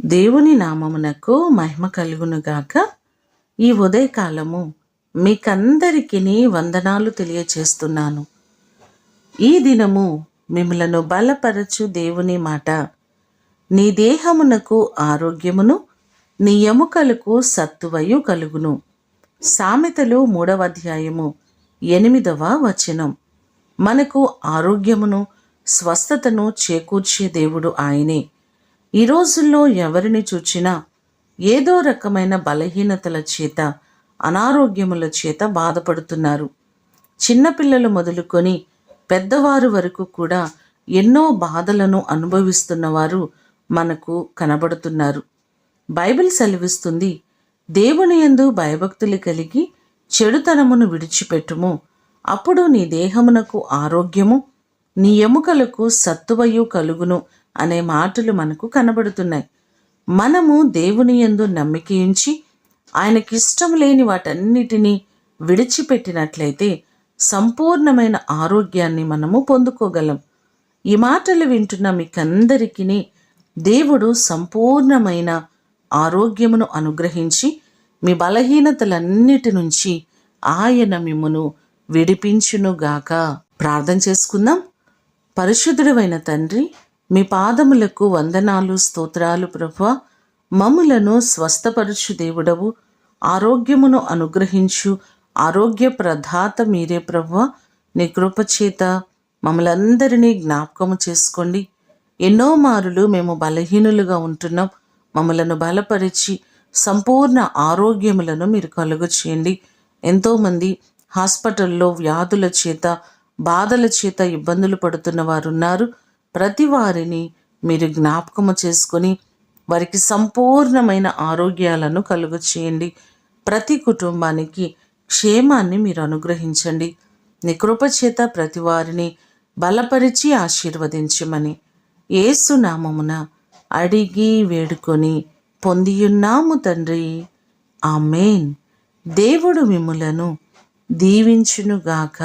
దేవుని నామమునకు మహిమ కలుగునుగాక. ఈ ఉదయకాలము మీకందరికీ వందనాలు తెలియచేస్తున్నాను. ఈ దినము మిమ్మలను బలపరచు దేవుని మాట, నీ దేహమునకు ఆరోగ్యమును, నీ ఎముకలకు సత్తువయు కలుగును. సామెతలు 3వ అధ్యాయము 8వ వచనం. మనకు ఆరోగ్యమును, స్వస్థతను చేకూర్చే దేవుడు ఆయనే. ఈ రోజుల్లో ఎవరిని చూచినా ఏదో రకమైన బలహీనతల చేత, అనారోగ్యముల చేత బాధపడుతున్నారు. చిన్నపిల్లలు మొదలుకొని పెద్దవారు వరకు కూడా ఎన్నో బాధలను అనుభవిస్తున్నవారు మనకు కనబడుతున్నారు. బైబిల్ సెలవిస్తుంది, దేవుని యందు భయభక్తులు కలిగి చెడుతనమును విడిచిపెట్టుము, అప్పుడు నీ దేహమునకు ఆరోగ్యము, నీ ఎముకలకు సత్తువయు కలుగును అనే మాటలు మనకు కనబడుతున్నాయి. మనము దేవుని యందు నమ్మికయుంచి ఆయనకిష్టం లేని వాటన్నిటినీ విడిచిపెట్టినట్లయితే సంపూర్ణమైన ఆరోగ్యాన్ని మనము పొందుకోగలం. ఈ మాటలు వింటున్న మీకందరికీ దేవుడు సంపూర్ణమైన ఆరోగ్యమును అనుగ్రహించి మీ బలహీనతలన్నిటి నుంచి ఆయన మిమ్మును విడిపించునుగాక. ప్రార్థన చేసుకుందాం. పరిశుద్ధుడైన తండ్రి, మీ పాదములకు వందనాలు, స్తోత్రాలు ప్రభువా. మమ్ములను స్వస్థపరచు దేవుడవు, ఆరోగ్యమును అనుగ్రహించు ఆరోగ్య ప్రదాత మీరే ప్రభువా. నీ కృపచేత మమ్మలందరినీ జ్ఞాపకము చేసుకోండి. ఎన్నో మారులు మేము బలహీనులుగా ఉంటున్నాం. మమ్మలను బలపరిచి సంపూర్ణ ఆరోగ్యములను మీరు కలుగు చేయండి. ఎంతోమంది హాస్పిటల్లో వ్యాధుల చేత, బాధల చేత ఇబ్బందులు పడుతున్న వారు ఉన్నారు. ప్రతి వారిని మీరు జ్ఞాపకము చేసుకొని వారికి సంపూర్ణమైన ఆరోగ్యాలను కలుగు చేయండి. ప్రతి కుటుంబానికి క్షేమాన్ని మీరు అనుగ్రహించండి. నీ కృపచేత ప్రతి వారిని బలపరిచి ఆశీర్వదించమని యేసు నామమున అడిగి వేడుకొని పొందియున్నాము తండ్రి. ఆమేన్. దేవుడు మిమ్ములను దీవించునుగాక.